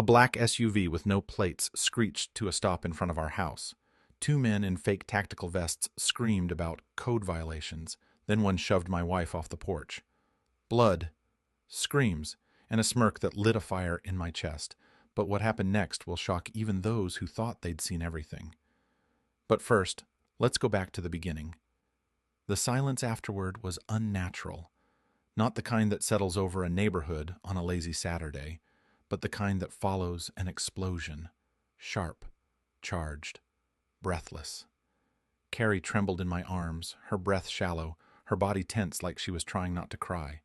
A black SUV with no plates screeched to a stop in front of our house. Two men in fake tactical vests screamed about code violations. Then one shoved my wife off the porch. Blood, screams, and a smirk that lit a fire in my chest. But what happened next will shock even those who thought they'd seen everything. But first, let's go back to the beginning. The silence afterward was unnatural. Not the kind that settles over a neighborhood on a lazy Saturday, but the kind that follows an explosion. Sharp, charged, breathless. Carrie trembled in my arms, her breath shallow, her body tense like she was trying not to cry.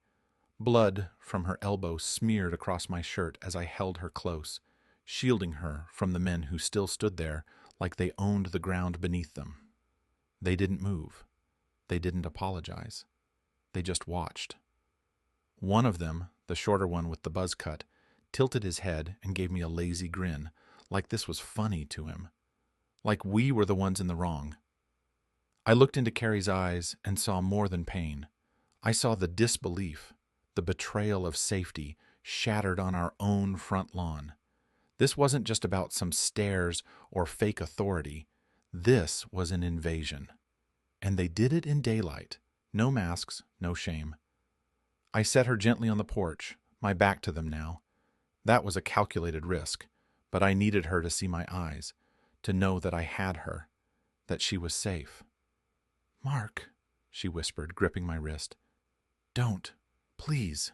Blood from her elbow smeared across my shirt as I held her close, shielding her from the men who still stood there like they owned the ground beneath them. They didn't move. They didn't apologize. They just watched. One of them, the shorter one with the buzz cut, tilted his head and gave me a lazy grin, like this was funny to him. Like we were the ones in the wrong. I looked into Carrie's eyes and saw more than pain. I saw the disbelief, the betrayal of safety shattered on our own front lawn. This wasn't just about some stairs or fake authority. This was an invasion. And they did it in daylight. No masks, no shame. I set her gently on the porch, my back to them now. That was a calculated risk, but I needed her to see my eyes, to know that I had her, that she was safe. "Mark," she whispered, gripping my wrist. "Don't, please."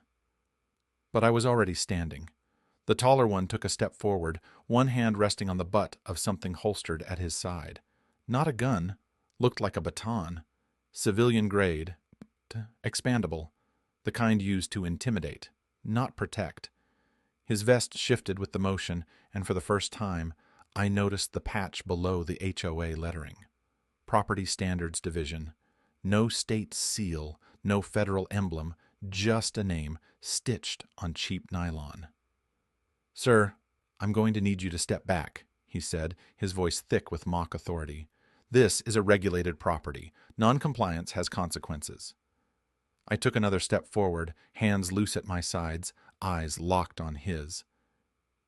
But I was already standing. The taller one took a step forward, one hand resting on the butt of something holstered at his side. Not a gun, looked like a baton. Civilian grade, expandable, the kind used to intimidate, not protect. His vest shifted with the motion, and for the first time, I noticed the patch below the HOA lettering. Property Standards Division. No state seal, no federal emblem, just a name stitched on cheap nylon. "Sir, I'm going to need you to step back," he said, his voice thick with mock authority. "This is a regulated property. Non-compliance has consequences." I took another step forward, hands loose at my sides, eyes locked on his.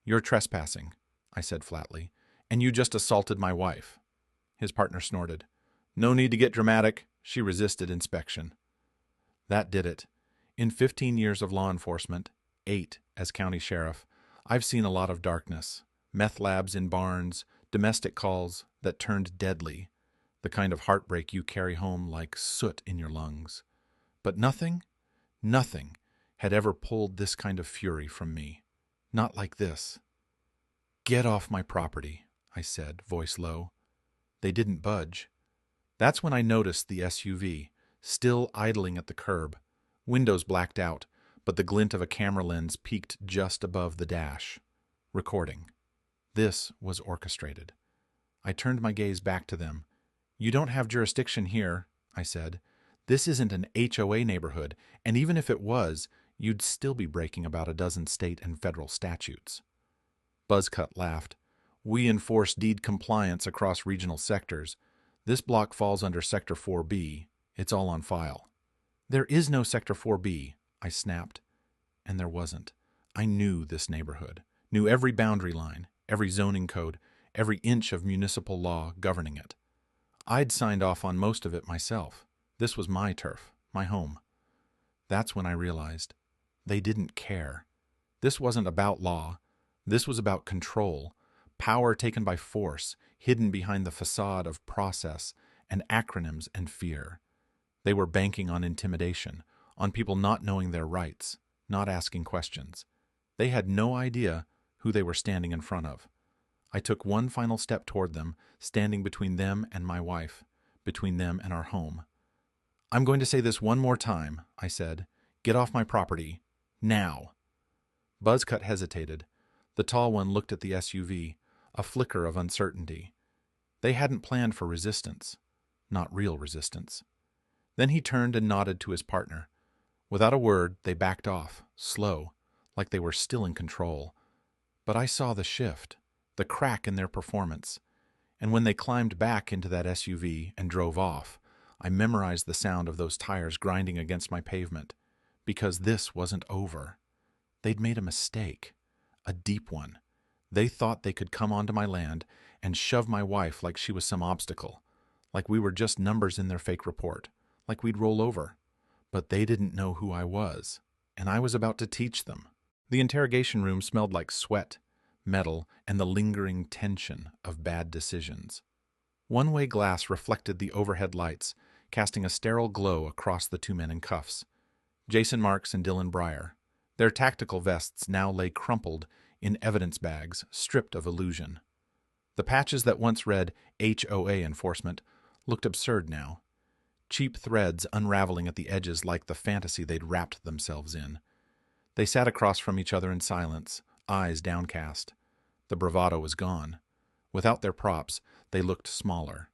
"You're trespassing," I said flatly, "and you just assaulted my wife." His partner snorted. "No need to get dramatic." She resisted inspection. That did it. In 15 years of law enforcement, 8 as county sheriff, I've seen a lot of darkness. Meth labs in barns, domestic calls that turned deadly, the kind of heartbreak you carry home like soot in your lungs. But nothing had ever pulled this kind of fury from me. Not like this. "Get off my property," I said, voice low. They didn't budge. That's when I noticed the SUV, still idling at the curb, windows blacked out, but the glint of a camera lens peeked just above the dash. Recording. This was orchestrated. I turned my gaze back to them. "You don't have jurisdiction here," I said. "This isn't an HOA neighborhood, and even if it was, you'd still be breaking about a dozen state and federal statutes." Buzzcut laughed. "We enforce deed compliance across regional sectors. This block falls under Sector 4B. It's all on file." "There is no Sector 4B, I snapped. And there wasn't. I knew this neighborhood, knew every boundary line, every zoning code, every inch of municipal law governing it. I'd signed off on most of it myself. This was my turf, my home. That's when I realized they didn't care. This wasn't about law. This was about control, power taken by force, hidden behind the facade of process and acronyms and fear. They were banking on intimidation, on people not knowing their rights, not asking questions. They had no idea who they were standing in front of. I took one final step toward them, standing between them and my wife, between them and our home. "I'm going to say this one more time," I said. "Get off my property. Now." Buzzcut hesitated. The tall one looked at the SUV, a flicker of uncertainty. They hadn't planned for resistance. Not real resistance. Then he turned and nodded to his partner. Without a word, they backed off, slow, like they were still in control. But I saw the shift, the crack in their performance. And when they climbed back into that SUV and drove off, I memorized the sound of those tires grinding against my pavement. Because this wasn't over. They'd made a mistake. A deep one. They thought they could come onto my land and shove my wife like she was some obstacle, like we were just numbers in their fake report, like we'd roll over. But they didn't know who I was, and I was about to teach them. The interrogation room smelled like sweat, metal, and the lingering tension of bad decisions. One-way glass reflected the overhead lights, casting a sterile glow across the two men in cuffs. Jason Marks and Dylan Breyer. Their tactical vests now lay crumpled in evidence bags, stripped of illusion. The patches that once read HOA enforcement looked absurd now. Cheap threads unraveling at the edges like the fantasy they'd wrapped themselves in. They sat across from each other in silence, eyes downcast. The bravado was gone. Without their props, they looked smaller.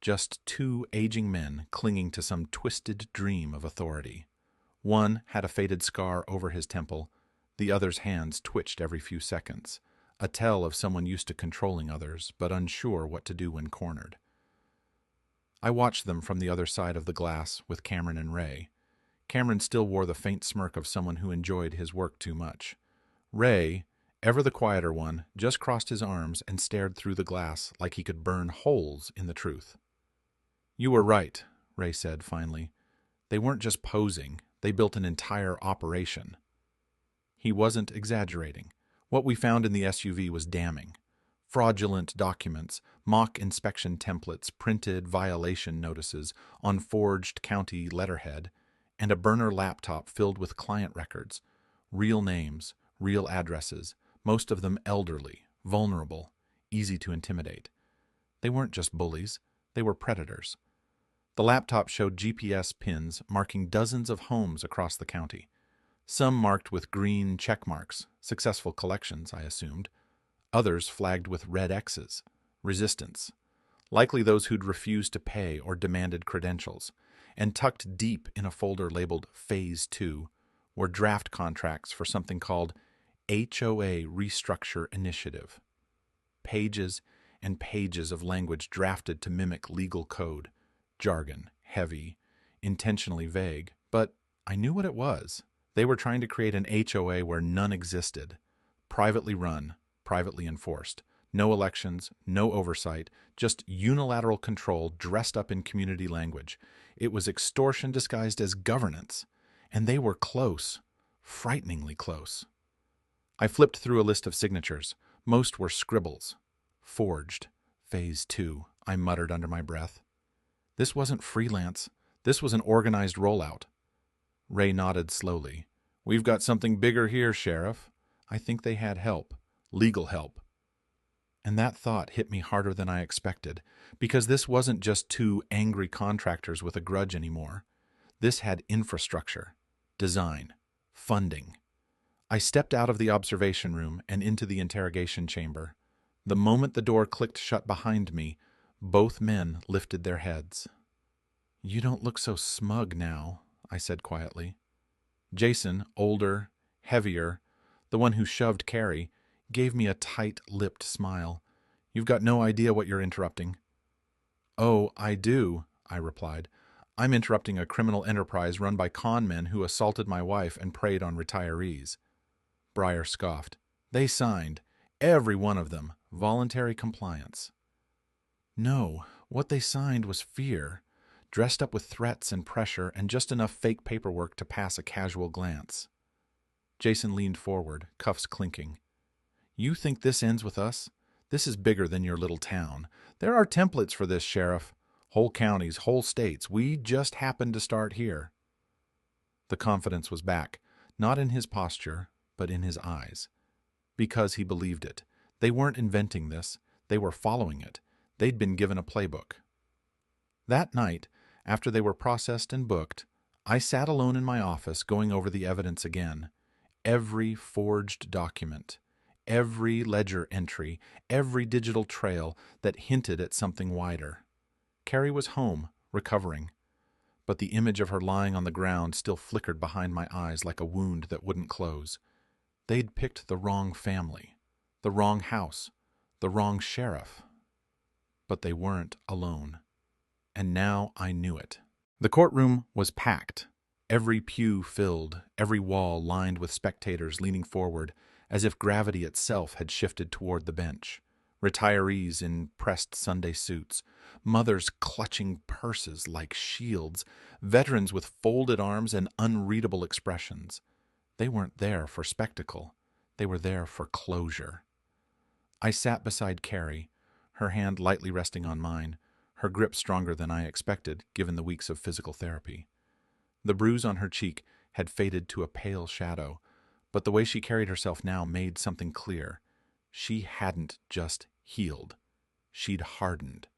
Just two aging men clinging to some twisted dream of authority. One had a faded scar over his temple. The other's hands twitched every few seconds, a tell of someone used to controlling others, but unsure what to do when cornered. I watched them from the other side of the glass with Cameron and Ray. Cameron still wore the faint smirk of someone who enjoyed his work too much. Ray, ever the quieter one, just crossed his arms and stared through the glass like he could burn holes in the truth. "You were right," Ray said finally. "They weren't just posing. They built an entire operation." He wasn't exaggerating. What we found in the SUV was damning. Fraudulent documents, mock inspection templates, printed violation notices on forged county letterhead, and a burner laptop filled with client records, real names, real addresses, most of them elderly, vulnerable, easy to intimidate. They weren't just bullies, they were predators. The laptop showed GPS pins marking dozens of homes across the county. Some marked with green check marks, successful collections, I assumed. Others flagged with red X's, resistance, likely those who'd refused to pay or demanded credentials. And tucked deep in a folder labeled Phase 2 were draft contracts for something called HOA Restructure Initiative. Pages and pages of language drafted to mimic legal code, jargon, heavy, intentionally vague, but I knew what it was. They were trying to create an HOA where none existed, privately run, privately enforced. No elections, no oversight, just unilateral control dressed up in community language. It was extortion disguised as governance, and they were close, frighteningly close. I flipped through a list of signatures. Most were scribbles. Forged. Phase 2, I muttered under my breath. This wasn't freelance. This was an organized rollout. Ray nodded slowly. "We've got something bigger here, Sheriff." I think they had help. Legal help. And that thought hit me harder than I expected, because this wasn't just two angry contractors with a grudge anymore. This had infrastructure, design, funding. I stepped out of the observation room and into the interrogation chamber. The moment the door clicked shut behind me, both men lifted their heads. "You don't look so smug now," I said quietly. Jason, older, heavier, the one who shoved Carrie, gave me a tight-lipped smile. "You've got no idea what you're interrupting." "Oh, I do," I replied. "I'm interrupting a criminal enterprise run by con men who assaulted my wife and preyed on retirees." Breyer scoffed. "They signed, every one of them, voluntary compliance." "No, what they signed was fear, dressed up with threats and pressure and just enough fake paperwork to pass a casual glance." Jason leaned forward, cuffs clinking. "You think this ends with us? This is bigger than your little town. There are templates for this, Sheriff. Whole counties, whole states. We just happened to start here." The confidence was back, not in his posture, but in his eyes. Because he believed it. They weren't inventing this. They were following it. They'd been given a playbook. That night, after they were processed and booked, I sat alone in my office going over the evidence again. Every forged document, every ledger entry, every digital trail that hinted at something wider. Carrie was home, recovering, but the image of her lying on the ground still flickered behind my eyes like a wound that wouldn't close. They'd picked the wrong family, the wrong house, the wrong sheriff. But they weren't alone. And now I knew it. The courtroom was packed, every pew filled, every wall lined with spectators leaning forward as if gravity itself had shifted toward the bench. Retirees in pressed Sunday suits, mothers clutching purses like shields, veterans with folded arms and unreadable expressions. They weren't there for spectacle. They were there for closure. I sat beside Carrie, her hand lightly resting on mine, her grip stronger than I expected, given the weeks of physical therapy. The bruise on her cheek had faded to a pale shadow, but the way she carried herself now made something clear. She hadn't just healed. She'd hardened.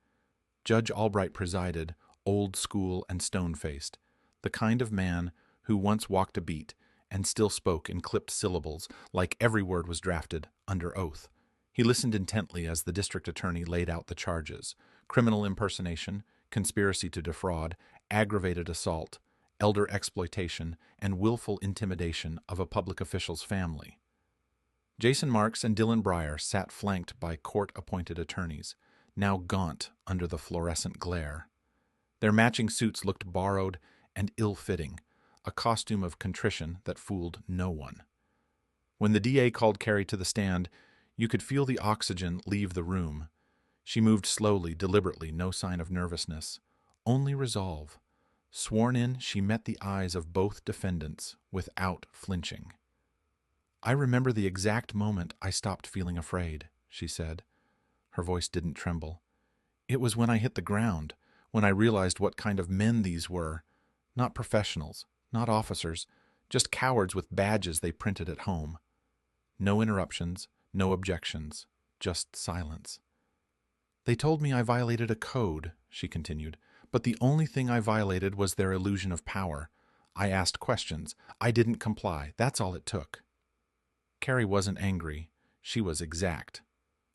Judge Albright presided, old school and stone-faced, the kind of man who once walked a beat and still spoke in clipped syllables, like every word was drafted under oath. He listened intently as the district attorney laid out the charges: criminal impersonation, conspiracy to defraud, aggravated assault, elder exploitation, and willful intimidation of a public official's family. Jason Marks and Dylan Breyer sat flanked by court-appointed attorneys, now gaunt under the fluorescent glare. Their matching suits looked borrowed and ill-fitting, a costume of contrition that fooled no one. When the DA called Carrie to the stand, you could feel the oxygen leave the room. She moved slowly, deliberately, no sign of nervousness, only resolve. Sworn in, she met the eyes of both defendants without flinching. "I remember the exact moment I stopped feeling afraid," she said. Her voice didn't tremble. "It was when I hit the ground, when I realized what kind of men these were. Not professionals, not officers, just cowards with badges they printed at home. No interruptions, no objections, just silence. They told me I violated a code," she continued, "but the only thing I violated was their illusion of power. I asked questions. I didn't comply. That's all it took." Carrie wasn't angry. She was exact.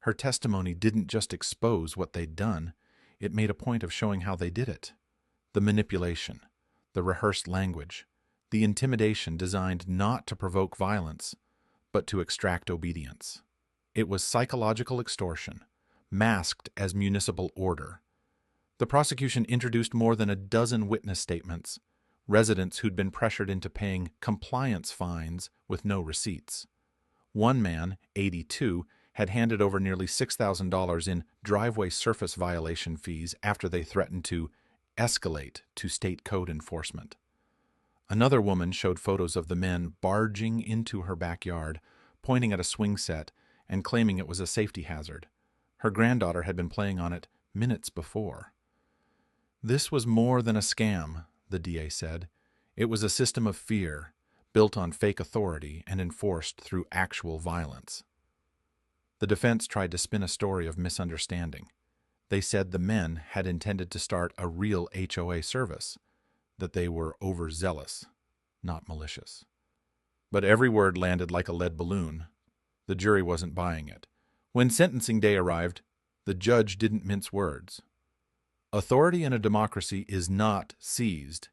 Her testimony didn't just expose what they'd done. It made a point of showing how they did it. The manipulation, the rehearsed language, the intimidation designed not to provoke violence, but to extract obedience. It was psychological extortion, masked as municipal order. The prosecution introduced more than a dozen witness statements, residents who'd been pressured into paying compliance fines with no receipts. One man, 82, had handed over nearly $6,000 in driveway surface violation fees after they threatened to escalate to state code enforcement. Another woman showed photos of the men barging into her backyard, pointing at a swing set and claiming it was a safety hazard. Her granddaughter had been playing on it minutes before. "This was more than a scam," the DA said. "It was a system of fear, built on fake authority and enforced through actual violence." The defense tried to spin a story of misunderstanding. They said the men had intended to start a real HOA service, that they were overzealous, not malicious. But every word landed like a lead balloon. The jury wasn't buying it. When sentencing day arrived, the judge didn't mince words. "Authority in a democracy is not seized.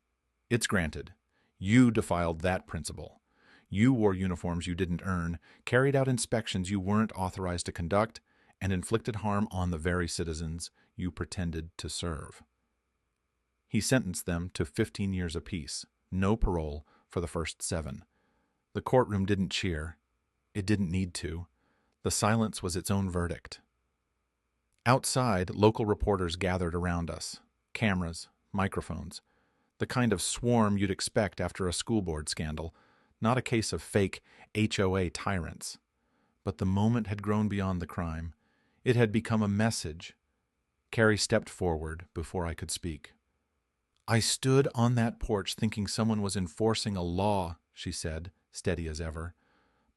It's granted. You defiled that principle. You wore uniforms you didn't earn, carried out inspections you weren't authorized to conduct, and inflicted harm on the very citizens you pretended to serve." He sentenced them to 15 years apiece, no parole for the first 7. The courtroom didn't cheer. It didn't need to. The silence was its own verdict. Outside, local reporters gathered around us. Cameras, microphones, the kind of swarm you'd expect after a school board scandal, not a case of fake HOA tyrants. But the moment had grown beyond the crime. It had become a message. Carrie stepped forward before I could speak. "I stood on that porch thinking someone was enforcing a law," she said, steady as ever.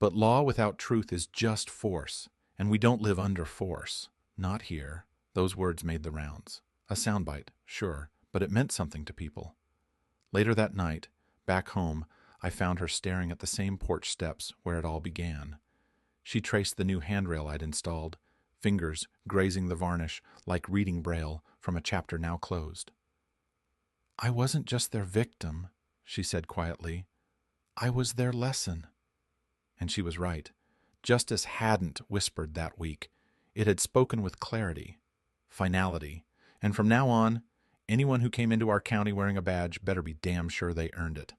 "But law without truth is just force, and we don't live under force. Not here." Those words made the rounds. A soundbite, sure, but it meant something to people. Later that night, back home, I found her staring at the same porch steps where it all began. She traced the new handrail I'd installed, fingers grazing the varnish like reading braille from a chapter now closed. "I wasn't just their victim," she said quietly. "I was their lesson." And she was right. Justice hadn't whispered that week. It had spoken with clarity, finality, and from now on, anyone who came into our county wearing a badge better be damn sure they earned it.